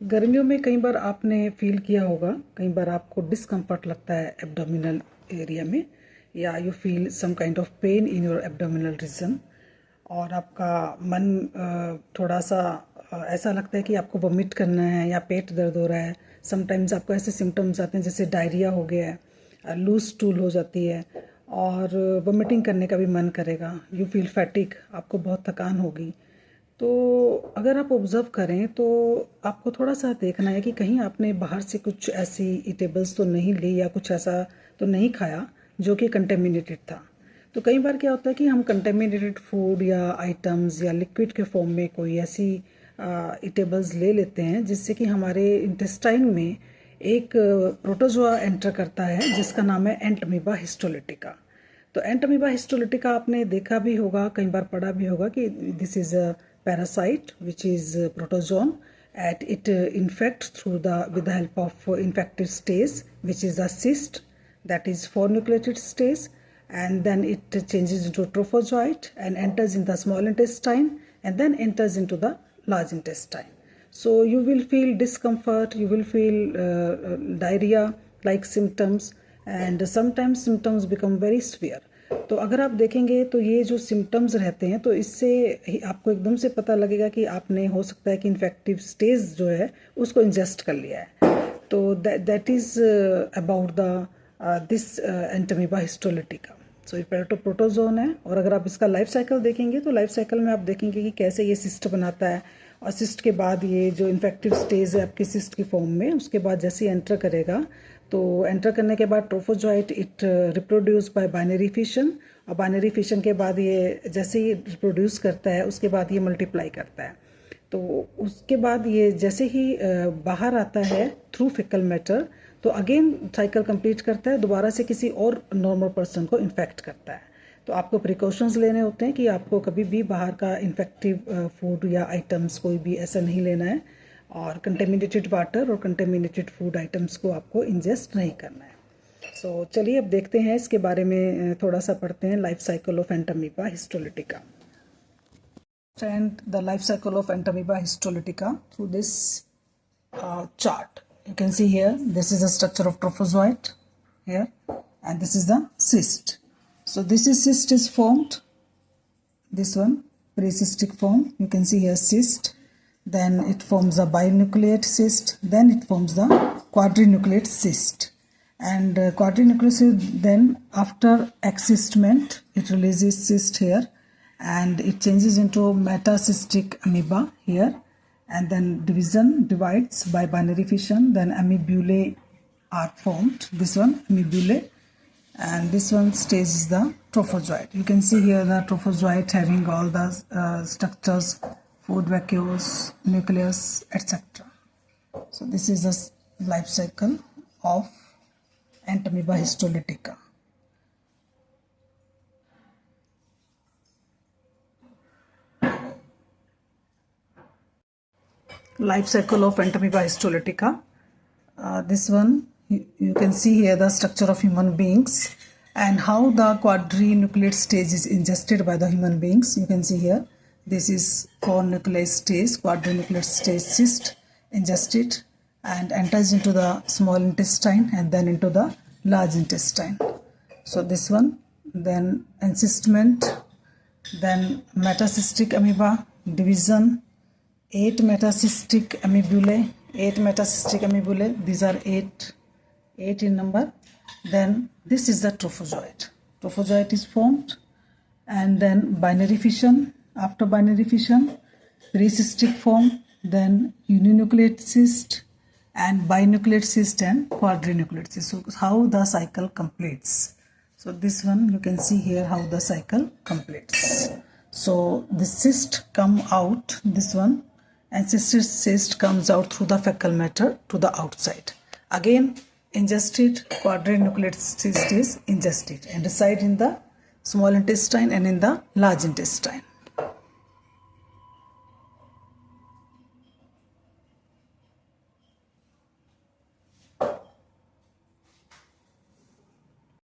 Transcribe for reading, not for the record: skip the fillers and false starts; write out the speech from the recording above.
गर्मियों में कई बार आपने फील किया होगा, कई बार आपको डिस्कम्फर्ट लगता है एब्डोमिनल एरिया में, या you feel some kind of pain in your abdominal region, और आपका मन थोड़ा सा ऐसा लगता है कि आपको वॉमिट करना है या पेट दर्द हो रहा है। समटाइम्स आपको ऐसे सिम्टम्स आते हैं जैसे डायरिया हो गया है, लूज स्टूल हो जाती है, और वॉमिटिंग करने का भी मन करेगा। यू फील फैटिक, आपको बहुत थकान होगी। तो अगर आप ऑब्ज़र्व करें तो आपको थोड़ा सा देखना है कि कहीं आपने बाहर से कुछ ऐसी ईटेबल्स तो नहीं ली या कुछ ऐसा तो नहीं खाया जो कि कंटेमिनेटेड था। तो कई बार क्या होता है कि हम कंटेमिनेटेड फूड या आइटम्स या लिक्विड के फॉर्म में कोई ऐसी ईटेबल्स ले लेते हैं जिससे कि हमारे इंटेस्टाइन में एक प्रोटोजोआ एंटर करता है जिसका नाम है एंटमीबा हिस्टोलिटिका। तो एंटमीबा हिस्टोलिटिका आपने देखा भी होगा, कई बार पढ़ा भी होगा कि this is a parasite which is protozoan, and it infect through the with the help of infected stage which is a cyst, that is 4 nucleated stage, and then it changes into trophozoite and enters in the small intestine and then enters into the large intestine. So you will feel discomfort, you will feel diarrhea like symptoms, and sometimes symptoms become very severe. तो अगर आप देखेंगे तो ये जो symptoms रहते हैं तो इससे आपको एकदम से पता लगेगा कि आपने हो सकता है कि इन्फेक्टिव स्टेज जो है उसको इंजेस्ट कर लिया है। तो that is about the this entamoeba histolytica. So ये प्रोटोजोन है, और अगर आप इसका लाइफ साइकिल देखेंगे तो लाइफ साइकिल में आप देखेंगे कि कैसे ये सिस्ट बनाता है, और सिस्ट के बाद ये जो इन्फेक्टिव स्टेज है आपकी सिस्ट की फॉर्म में, उसके बाद जैसे ही एंटर करेगा तो एंटर करने के बाद trophozoite it reproduce by binary fission, और बाइनरी फिशन के बाद ये जैसे ही रिप्रोड्यूस करता है उसके बाद ये मल्टीप्लाई करता है। तो उसके बाद ये जैसे ही बाहर आता है थ्रू फिकल मैटर, तो अगेन साइकिल कंप्लीट करता है, दोबारा से किसी और नॉर्मल पर्सन को इन्फेक्ट करता है। तो आपको प्रिकॉशंस लेने होते हैं कि आपको कभी भी बाहर का इन्फेक्टिव फूड या आइटम्स कोई भी ऐसा नहीं लेना है, और कंटेमिनेटेड वाटर और कंटेमिनेटेड फूड आइटम्स को आपको इंजेस्ट नहीं करना है। सो चलिए अब देखते हैं इसके बारे में, थोड़ा सा पढ़ते हैं life cycle of Entamoeba histolytica. And the life cycle of Entamoeba histolytica through this chart. You can see here, this is the structure of trophozoite here, and this is the cyst. So this is cyst is formed, this one precystic form, you can see here cyst, then it forms a binucleate cyst, then it forms the quadrinucleate cyst, and quadrinucleate cyst, then after excystment it releases cyst here, and it changes into metacystic amoeba here, and then division divides by binary fission, then amoebulae are formed, this one amoebulae, and this one stage is the trophozoite. You can see here the trophozoite having all the structures, food vacuoles, nucleus, etc. So this is the life cycle of Entamoeba histolytica. Life cycle of Entamoeba histolytica. This one you can see here the structure of human beings and how the quadrinucleate stage is ingested by the human beings. You can see here, this is 4 nucleus stage, quadrinucleate stage cyst ingested and enters into the small intestine and then into the large intestine. So this one, then encystment, then metacystic amoeba, division, 8 metacystic amoebulae, 8 metacystic amoebulae, these are 8 in number. Then this is the trophozoite. Trophozoite is formed, and then binary fission. After binary fission, precystic form, then uninucleate cyst and binucleate cyst and quadrinucleate cyst. So how the cycle completes. So this one you can see here how the cycle completes. So the cyst come out, this one, and cyst comes out through the fecal matter to the outside. Again ingested, quadrinucleate cyst is ingested and reside in the small intestine and in the large intestine.